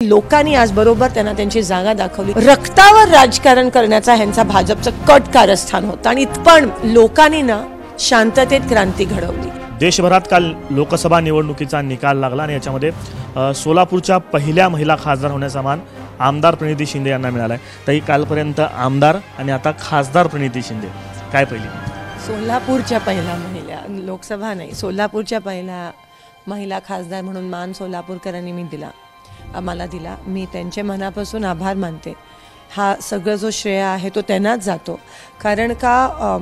लोकांनी आज बरोबर त्यांना त्यांची जागा दाखवली। रक्तावर राजकारण करण्याचा ह्यांचा भाजपचं कट कारस्थान होतं आणि पण लोकांनी ना शांततेत क्रांती घडवली। देशभरात काल लोकसभा निवडणुकीचा निकाल लागला आणि याच्यामध्ये सोलापूरच्या पहिल्या महिला खासदार होण्याचा मान आमदार प्रणिती शिंदे यांना मिळाला आहे। तरी कालपर्यंत आमदार आणि आता खासदार प्रणिती शिंदे काय पहिली सोलापूरच्या पहिल्या महिला लोकसभा नाही सोलापूरच्या पहिल्या महिला खासदार म्हणून मान सोलापूरकरांनी मला दिला। मी त्यांचे मनापासून आभार मानते। हा सगळं जो श्रेय आहे तो त्यांनाच जातो, कारण का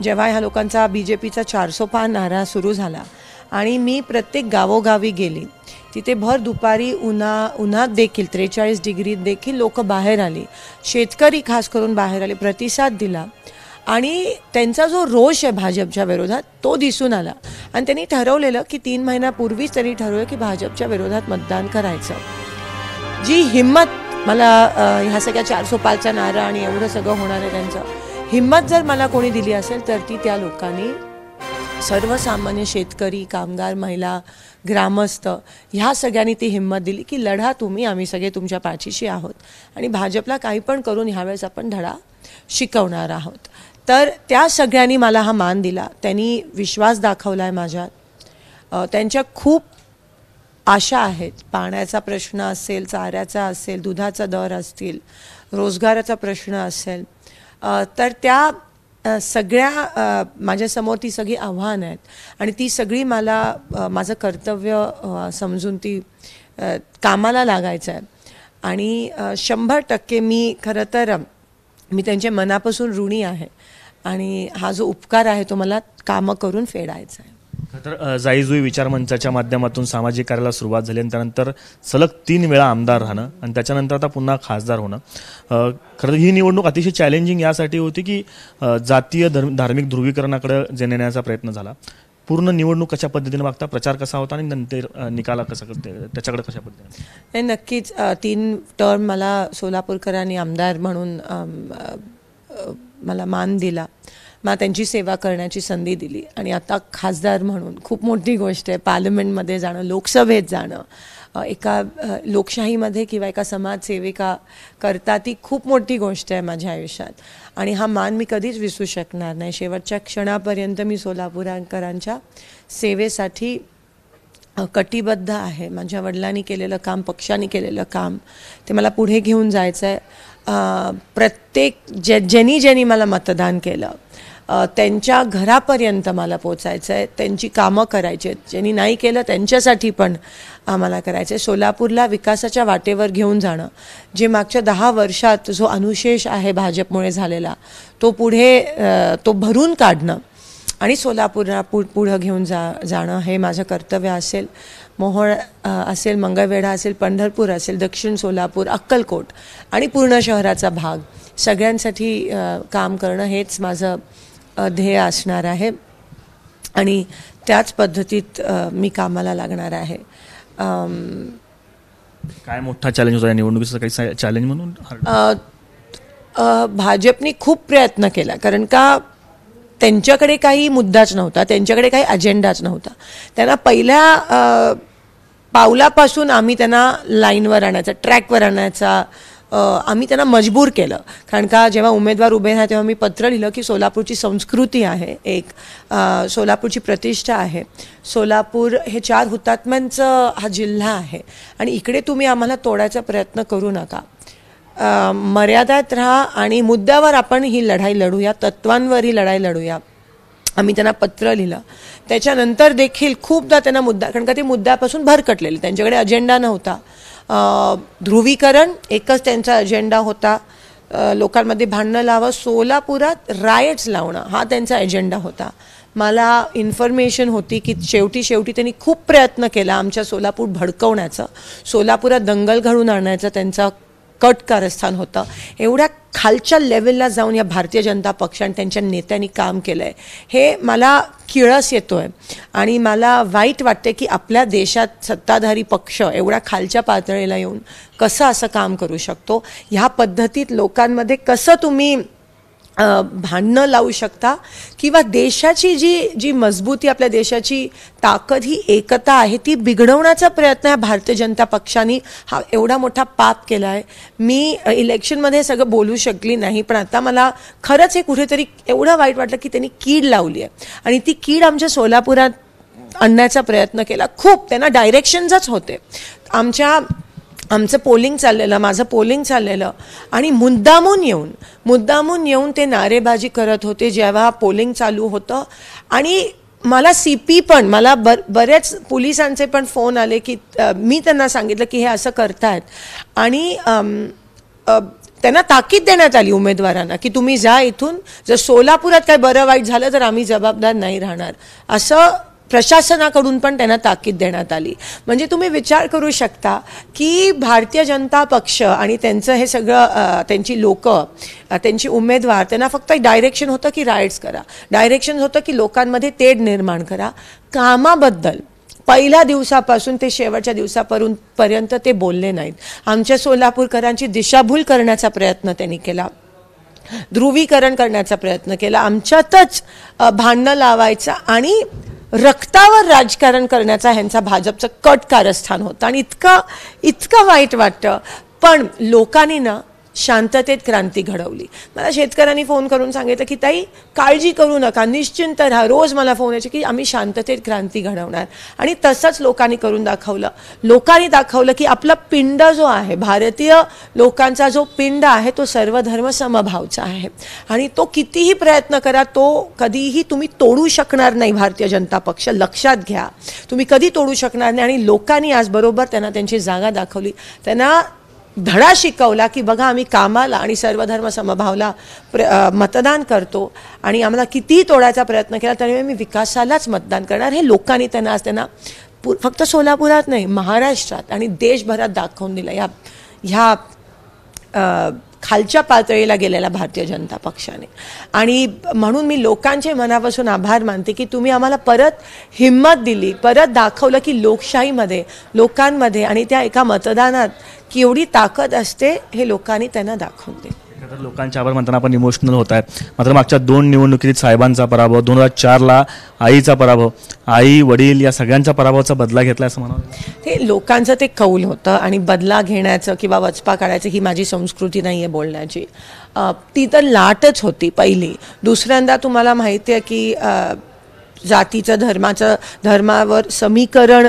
जेव्हा ह्या लोकांचा बीजेपीचा 400 पार नारा सुरू झाला आणि मी प्रत्येक गावोगावी गेली, तिथे भर दुपारी उन्हात देखील 43 डिग्रीत देखील लोक बाहेर आली, शेतकरी खास करून बाहेर आले, प्रतिसाद दिला आणि त्यांचा जो रोष आहे भाजपच्या विरोधात तो दिसून आला। आणि त्यांनी ठरवलेलं की 3 महिन्यापूर्वीच त्यांनी ठरवलं की भाजपच्या विरोधात मतदान करायचं। जी हिम्मत मला ह्या सगळ्या 400 पारचा नारा आणि एवढं सगळं होणार आहे त्यांचं हिम्मत जर मला कोणी दिली असेल तर ती त्या लोकांनी सर्वसामान्य शेतकरी, कामगार, महिला, ग्रामस्थ ह्या सगळ्यांनी ती हिम्मत दिली की लढा तुम्ही, आम्ही सगळे तुमच्या पाठीशी आहोत आणि भाजपला काही पण करून ह्यावेळेस आपण धडा शिकवणार आहोत। तर त्या सगळ्यांनी मला हा मान दिला, त्यांनी विश्वास दाखवला आहे माझ्यात। त्यांच्या खूप आशा आहेत, पाण्याचा प्रश्न असेल, चाऱ्याचा असेल, दुधाचा दर असतील, रोजगाराचा प्रश्न असेल, तर त्या सगळ्या माझ्यासमोर ती सगळी आव्हानं आहेत आणि ती सगळी मला माझं कर्तव्य समजून ती कामाला लागायचं आहे आणि 100% मी खरं तर मी त्यांच्या मनापासून ऋणी आहे आणि हा जो उपकार आहे तो मला कामं करून फेडायचा आहे। तर जाईजुई विचारमंचाच्या माध्यमातून सामाजिक कार्याला सुरुवात झाली आणि त्यानंतर सलग 3 वेळा आमदार राहणं आणि त्याच्यानंतर आता पुन्हा खासदार होणं, खरं ही निवडणूक अतिशय चॅलेंजिंग यासाठी होती की जातीय धार्मिक ध्रुवीकरणाकडे नेण्याचा प्रयत्न झाला। पूर्ण निवडणूक कशा पद्धतीने बघता, प्रचार कसा होता आणि नंतर निकाला कसा त्याच्याकडे कशा पद्धतीने? नक्कीच 3 टर्म मला सोलापूरकरांनी आमदार म्हणून मला मान दिला, मला त्यांची सेवा करण्याची संधी दिली आणि आता खासदार म्हणून खूप मोठी गोष्ट आहे। पार्लमेंटमध्ये जाणं, लोकसभेत जाणं, एका लोकशाहीमध्ये किंवा एका समाजसेविका करता ती खूप मोठी गोष्ट आहे माझ्या आयुष्यात आणि हा मान मी कधीच विसरू शकणार नाही। शेवटच्या क्षणापर्यंत मी सोलापूरकरांच्या सेवेसाठी कटिबद्ध आहे। माझ्या वडिलांनी केलेलं काम, पक्षाने केलेलं काम ते मला पुढे घेऊन जायचं आहे। प्रत्येक ज्यांनी मला मतदान केलं त्यांच्या घरापर्यंत मला पोचायचं आहे, त्यांची कामं करायची आहेत, ज्यांनी नाही केलं त्यांच्यासाठी पण आम्हाला करायचं आहे। सोलापूरला विकासाच्या वाटेवर घेऊन जाणं, जे मागच्या 10 वर्षात जो अनुशेष आहे भाजपमुळे झालेला तो पुढे तो भरून काढणं आणि सोलापूरला पुढं घेऊन जाणं हे माझं कर्तव्य असेल। मोहोळ असेल, मंगळवेढा असेल, पंढरपूर असेल, दक्षिण सोलापूर, अक्कलकोट आणि पूर्ण शहराचा भाग सगळ्यांसाठी काम करणं हेच माझं ध्येय असणार आहे आणि त्याच पद्धतीत मी कामाला लागणार आहे। काय मोठा चॅलेंज होता या निवडणुकीचा, काही चॅलेंज म्हणून? भाजपने खूप प्रयत्न केला, कारण का त्यांच्याकडे काही मुद्दाच नव्हता, त्यांच्याकडे काही अजेंडाच नव्हता। त्यांना पहिल्या पावलापासून आम्ही त्यांना लाईनवर आणायचा, ट्रॅकवर आणायचा आम्ही त्यांना मजबूर केलं, कारण का जेव्हा उमेदवार उभे राहते तेव्हा मी पत्र लिहिलं की सोलापूरची संस्कृती आहे, एक सोलापूरची प्रतिष्ठा आहे, सोलापूर हे 4 हुतात्म्यांचं हा जिल्हा आहे आणि इकडे तुम्ही आम्हाला तोडायचा प्रयत्न करू नका, मर्यादात राहा आणि मुद्द्यावर आपण ही लढाई लढूया, तत्वांवर ही लढाई लढूया, आम्ही त्यांना पत्र लिहिलं। त्याच्यानंतर देखील खूपदा त्यांना मुद्दा, कारण का ते मुद्द्यापासून भरकटलेले, त्यांच्याकडे अजेंडा नव्हता। ध्रुवीकरण एकच त्यांचा अजेंडा होता, लोकांमध्ये भांडणं लावं, सोलापुरात रायट्स लावणं हा त्यांचा अजेंडा होता। मला इन्फॉर्मेशन होती की शेवटी त्यांनी खूप प्रयत्न केला आमच्या सोलापूर भडकवण्याचा, सोलापुरात दंगल घडून आणण्याचा त्यांचा कट कारस्थान होतं। एवढ्या खालच्या लेवलला जाऊन या भारतीय जनता पक्ष आणि त्यांच्या नेत्यांनी काम केलं आहे, हे मला किळस येतो आहे आणि मला वाईट वाटते की आपल्या देशात सत्ताधारी पक्ष एवढ्या खालच्या पातळीला येऊन कसं असं काम करू शकतो। ह्या पद्धतीत लोकांमध्ये कसं तुम्ही भांडणं लावू शकता किंवा देशाची जी मजबूती, आपल्या देशाची ताकद, ही एकता आहे, ती बिघडवण्याचा प्रयत्न या भारतीय जनता पक्षाने हा एवढा मोठा पाप केला आहे. मी इलेक्शनमध्ये सगळं बोलू शकली नाही, पण आता मला खरंच हे कुठेतरी एवढं वाईट वाटलं की त्यांनी कीड लावली आहे आणि ती कीड आमच्या सोलापुरात आणण्याचा प्रयत्न केला. खूप त्यांना डायरेक्शन्सच होते. आमचं पोलिंग चाललेलं, माझं पोलिंग चाललेलं आणि मुद्दामून येऊन ते नारेबाजी करत होते जेव्हा पोलिंग चालू होतं. आणि मला CP पण, मला बरेच पोलिसांचे पण फोन आले की मी त्यांना सांगितलं की हे असं करतायत आणि त्यांना ताकीद देण्यात आली उमेदवारांना की तुम्ही जा इथून, जर सोलापुरात काय बरं वाईट झालं तर आम्ही जबाबदार नाही राहणार, असं प्रशासनाकडून पण त्यांना ताकीद देण्यात आली. म्हणजे तुम्ही विचार करू शकता की भारतीय जनता पक्ष आणि त्यांचं हे सगळं, त्यांची लोकं, त्यांची उमेदवार, त्यांना फक्त डायरेक्शन होतं की राईट्स करा, डायरेक्शन होतं की लोकांमध्ये तेढ निर्माण करा. कामाबद्दल पहिल्या दिवसापासून ते शेवटच्या दिवसापर्यंत ते बोलले नाहीत. आमच्या सोलापूरकरांची दिशाभूल करण्याचा प्रयत्न त्यांनी केला, ध्रुवीकरण करण्याचा प्रयत्न केला, आमच्यातच भांडणं लावायचं आणि रक्तावर राजकारण करण्याचा ह्यांचा भाजपचं कट कारस्थान होतं. आणि इतकं वाईट वाटतं. पण लोकांनी ना शांततेत क्रांती घडवली. मला शेतकऱ्यांनी फोन करून सांगितलं की ताई काळजी करू नका, निश्चिंत राहा. रोज मला फोन यायचे की आम्ही शांततेत क्रांती घडवणार. आणि तसंच लोकांनी करून दाखवलं. लोकांनी दाखवलं की आपला पिंड जो आहे, भारतीय लोकांचा जो पिंड आहे, तो सर्वधर्म समभावचा आहे आणि तो कितीही प्रयत्न करा, तो कधीही तुम्ही तोडू शकणार नाही. भारतीय जनता पक्ष लक्षात घ्या, तुम्ही कधी तोडू शकणार नाही. आणि लोकांनी आज बरोबर त्यांना त्यांची जागा दाखवली, त्यांना धडा शिकवला की बघा आम्ही कामाला आणि सर्वधर्म समभावला मतदान करतो आणि आम्हाला कितीही तोडायचा प्रयत्न केला तरी मी विकासालाच मतदान करणार. हे लोकांनी त्यांना फक्त सोलापुरात नाही, महाराष्ट्रात आणि देशभरात दाखवून दिलं. ह्या खालच्या पातळीला गेलेला भारतीय जनता पक्षाने. आणि म्हणून मी लोकांचे मनापासून आभार मानते की तुम्ही आम्हाला परत हिंमत दिली, परत दाखवलं की लोकशाहीमध्ये, लोकांमध्ये आणि त्या एका मतदानात केवढी ताकद असते, हे लोकांनी त्यांना दाखवून दिले. लोकांचे आभार म्हणताना आपण इमोशनल होत आहे. मात्र मागच्या 2 निवडणुकीत साहेबांचा पराभव, 2004ला आईचा पराभव, आई वडील या सगळ्यांच्या पराभवाचा बदला घेतला असं म्हणावं. ते लोकांचं ते कौल होतं आणि बदला घेण्याचं किंवा वचपा काढायचं ही माझी संस्कृती नाही आहे बोलण्याची. ती तर लाटच होती पहिली. दुसऱ्यांदा तुम्हाला माहिती आहे की जातीचं धर्मावर समीकरण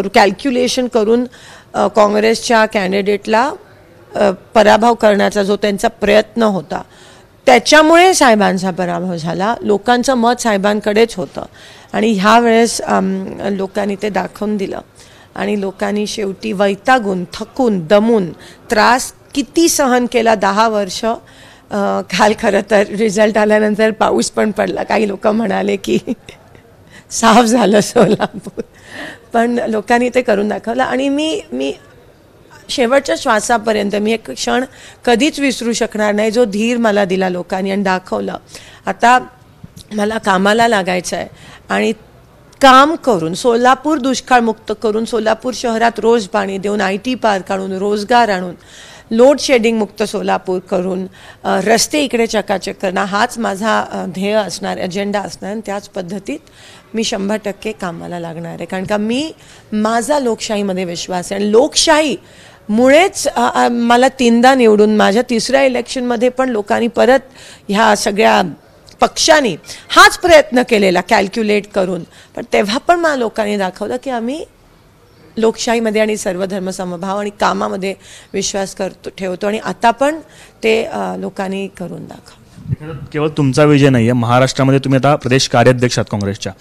कॅल्क्युलेशन करून काँग्रेसच्या कॅन्डिडेटला पराभव करण्याचा जो त्यांचा प्रयत्न होता, त्याच्यामुळे साहेबांचा पराभव झाला. लोकांचं मत साहेबांकडेच होतं आणि ह्या वेळेस लोकांनी ते दाखवून दिलं. आणि लोकांनी शेवटी वैतागून, थकून, दमून, त्रास किती सहन केला 10 वर्ष. काल खरं तर रिझल्ट आल्यानंतर पाऊस पण पडला. काही लोक म्हणाले की साफ झालं सोलापूर, पण लोकांनी ते करून दाखवलं. आणि मी शेवटच्या श्वासापर्यंत मी एक क्षण कधीच विसरू शकणार नाही, जो धीर मला दिला लोकांनी आणि दाखवलं. आता मला कामाला लागायचं आहे आणि काम करून सोलापूर दुष्काळमुक्त करून, सोलापूर शहरात रोज पाणी देऊन, IT पार्क आणून, रोजगार आणून, लोड शेडिंग मुक्त सोलापूर करून, रस्ते इकडे चकाचक करणं, हाच माझा ध्येय असणार, अजेंडा असणार. आणि त्याच पद्धतीत मी 100% कामाला लागणार आहे. कारण का माझा लोकशाहीमध्ये विश्वास आहे आणि लोकशाही मुळेच मला 3दा निवडून, माझ्या 3ऱ्या इलेक्शनमध्ये पण लोकांनी परत ह्या सगळ्या पक्षांनी हाच प्रयत्न केलेला कॅल्क्युलेट करून, पण तेव्हा पण मला लोकांनी दाखवलं की आम्ही लोकशाहीमध्ये आणि सर्वधर्म समभाव आणि कामामध्ये विश्वास ठेवतो. आणि आता पण ते लोकांनी करून दाखवलं. केवळ तुमचा विजय नाही आहे, महाराष्ट्रामध्ये तुम्ही आता प्रदेश कार्याध्यक्ष आहात काँग्रेसच्या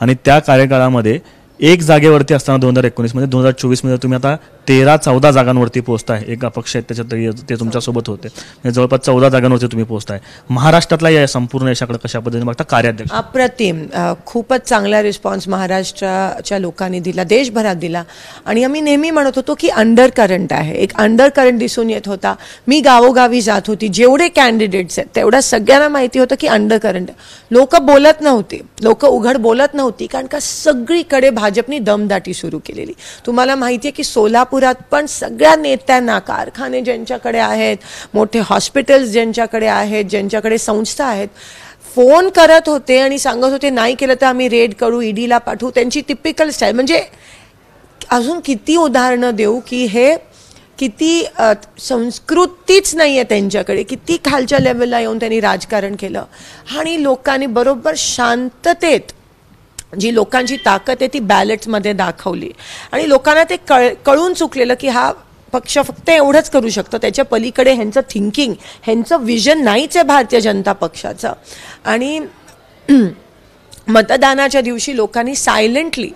आणि त्या कार्यकाळामध्ये एक जागेवरती असताना 2019मध्ये 2024मध्ये तुम्ही आता 13-14 जागांवरती पोहोचताय. एक अपक्ष आहेत त्याच्यात ते तुमच्यासोबत होते, म्हणजे जवळपास 14 जागांवरती तुम्ही पोहोचताय. महाराष्ट्रातला या संपूर्ण यशाकडे कशा पद्धतीने बघता कार्याध्यक्ष? अप्रतिम, खूपच चांगला रिस्पॉन्स महाराष्ट्राच्या लोकांनी दिला, देशभरात दिला. आणि आम्ही नेहमी म्हणत होतो की अंडर करंट आहे, एक अंडर करंट दिसून येत होता. मी गावोगावी जात होती, जेवढे कॅन्डिडेट्स आहेत तेवढ्या सगळ्यांना माहिती होतं की अंडर करंट. लोक बोलत नव्हते, लोक उघड बोलत नव्हती, कारण का सगळीकडे भाजपनी दमदाटी सुरू केलेली. तुम्हाला माहिती आहे की सोलापूर सोलापुरात पण सगळ्या नेत्यांना, कारखाने ज्यांच्याकडे आहेत, मोठे हॉस्पिटल्स ज्यांच्याकडे आहेत, ज्यांच्याकडे संस्था आहेत, फोन करत होते आणि सांगत होते नाही केलं तर आम्ही रेड करू, ईडीला पाठवू. त्यांची टिपिकल स्टाईल. म्हणजे अजून किती उदाहरणं देऊ की हे किती संस्कृतीच नाही आहे त्यांच्याकडे, किती खालच्या लेवलला येऊन त्यांनी राजकारण केलं. आणि लोकांनी बरोबर शांततेत जी लोकांची ताकद आहे ती बॅलेट्समध्ये दाखवली. आणि लोकांना ते कळून चुकलेलं की हा पक्ष फक्त एवढंच करू शकतो, त्याच्या पलीकडे ह्यांचं थिंकिंग, ह्यांचं विजन नाहीच आहे भारतीय जनता पक्षाचं. आणि मतदानाच्या दिवशी लोकांनी सायलेंटली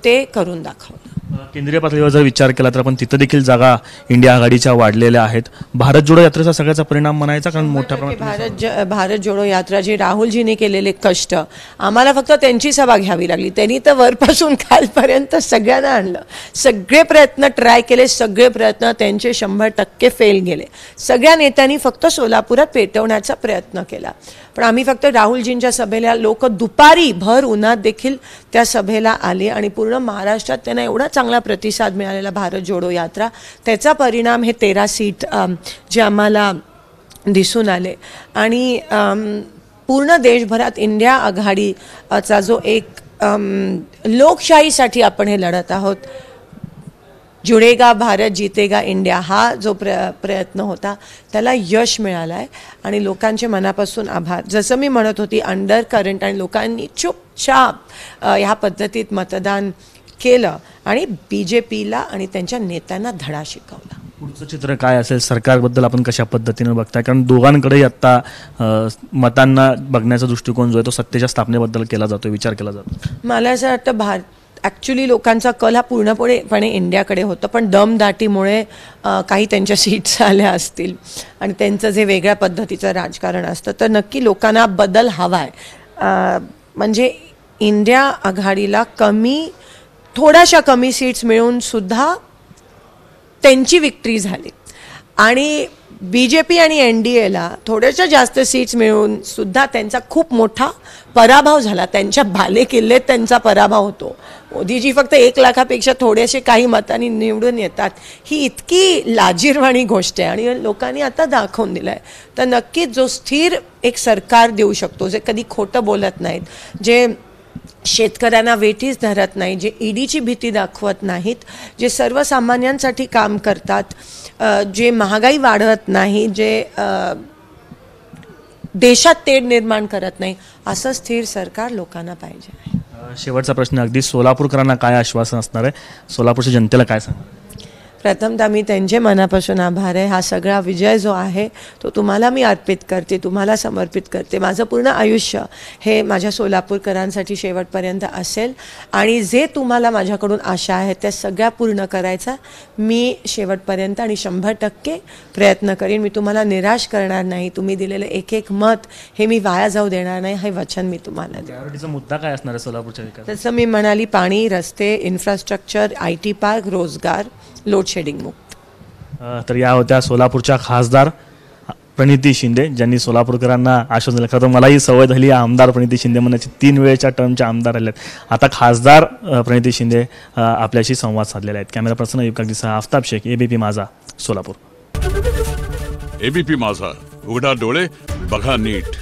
ते करून दाखवलं. केंद्रीय पातळीवर जर विचार केला तर आपण तिथं देखील जागा इंडिया आघाडीच्या वाढलेल्या आहेत. भारत जोडो यात्रेचा सगळ्याचा परिणाम म्हणायचा, कारण मोठ्या प्रमाणात भारत जोडो यात्रा जी राहुलजीने केलेले कष्ट, आम्हाला फक्त त्यांची सभा घ्यावी लागली. त्यांनी तर वरपासून खालपर्यंत सगळ्यांना आणलं. सगळे प्रयत्न ट्राय केले, सगळे प्रयत्न त्यांचे 100% फेल गेले. सगळ्या नेत्यांनी फक्त सोलापुरात पेटवण्याचा प्रयत्न केला. पण आम्ही फक्त राहुलजींच्या सभेला लोक दुपारी भर उन्हात देखील त्या सभेला आले आणि पूर्ण महाराष्ट्रात त्यांना एवढा चांगला प्रतिसाद मिळालेला भारत जोडो यात्रा, त्याचा परिणाम हे 13 सीट जे आम्हाला दिसून आले. आणि पूर्ण देशभरात इंडिया आघाडीचा जो एक लोकशाहीसाठी आपण हे लढत आहोत, जुडेगा भारत जीतेगा इंडिया, हा जो प्रयत्न होता त्याला यश मिळालं आहे. आणि लोकांचे मनापासून आभार. जसं मी म्हणत होती, अंडर करंट, आणि लोकांनी चुपचाप ह्या पद्धतीत मतदान केलं आणि BJPला आणि त्यांच्या नेत्यांना धडा शिकवला. पुढचं चित्र काय असेल, सरकारबद्दल आपण कशा पद्धतीने बघताय? कारण दोघांकडे आता मतांना बघण्याचा दृष्टिकोन जो आहे तो सत्तेच्या स्थापनेबद्दल केला जातो, विचार केला जातो. मला असं वाटतं ॲक्च्युली लोकांचा कल हा पूर्णपणे इंडियाकडे होतं, पण दमदाटीमुळे काही त्यांच्या सीट्स आल्या असतील आणि त्यांचं जे वेगळ्या पद्धतीचं राजकारण असतं, तर नक्की लोकांना बदल हवा आहे. म्हणजे इंडिया आघाडीला थोड्याशा कमी सीट्स मिळून सुद्धा त्यांची विक्ट्री झाली. आणि BJP आणि NDAला थोड्याशा जास्त सीट्स मिळून सुद्धा त्यांचा खूप मोठा पराभव झाला. त्यांच्या बालेकिल्लेत त्यांचा पराभव होतो. मोदीजी फक्त 1 लाखापेक्षा थोडेसे काही मतांनी निवडून येतात, ही इतकी लाजिरवाणी गोष्ट आहे. आणि लोकांनी आता दाखवून दिलं आहे. तर नक्कीच जो स्थिर एक सरकार देऊ शकतो, जे कधी खोटं बोलत नाहीत, जे शेतकऱ्यांना वेठीस धरत नाही, जे ईडीची भीती दाखवत नाहीत, जे सर्वसामान्यांसाठी काम करतात, जे महागाई वाढवत नाही, जे देशात तेढ निर्माण करत नाही, असं स्थिर सरकार लोकांना पाहिजे. शेवटचा प्रश्न, अगदी सोलापूरकरांना काय आश्वासन असणार आहे, सोलापूरच्या जनतेला काय सांगणार? प्रथमतः मी त्यांचे मनापासून आभार आहे. हा सगळा विजय जो आहे तो तुम्हाला मी अर्पित करते, तुम्हाला समर्पित करते. माझं पूर्ण आयुष्य हे माझ्या सोलापूरकरांसाठी शेवटपर्यंत असेल. आणि जे तुम्हाला माझ्याकडून आशा आहेत त्या सगळ्या पूर्ण करायचा मी शेवटपर्यंत आणि 100% प्रयत्न करीन. मी तुम्हाला निराश करणार नाही. तुम्ही दिलेलं एक मत हे मी वाया जाऊ देणार नाही, हे वचन मी तुम्हाला देते. प्रायोरिटीचा मुद्दा काय असणार आहे सोलापूरच्या विकास? तसं मी म्हणाली, पाणी, रस्ते, इन्फ्रास्ट्रक्चर, IT पार्क, रोजगार, लोड शेडिंग मुक्त. तर या होत्या सोलापूरच्या खासदार प्रणिती शिंदे, ज्यांनी सोलापूरकरांना आश्वासन दिलं. खरं तर मलाही सवय झाली आमदार प्रणिती शिंदे म्हणण्याची, 3 वेळेच्या टर्मच्या आमदार राहिल्यात. आता खासदार प्रणिती शिंदे आपल्याशी संवाद साधलेला आहेत. कॅमेरा पर्सन युवकांसह आफताब शेख, ABP माझा, सोलापूर. ABP माझा, उघडा डोळे बघा नीट.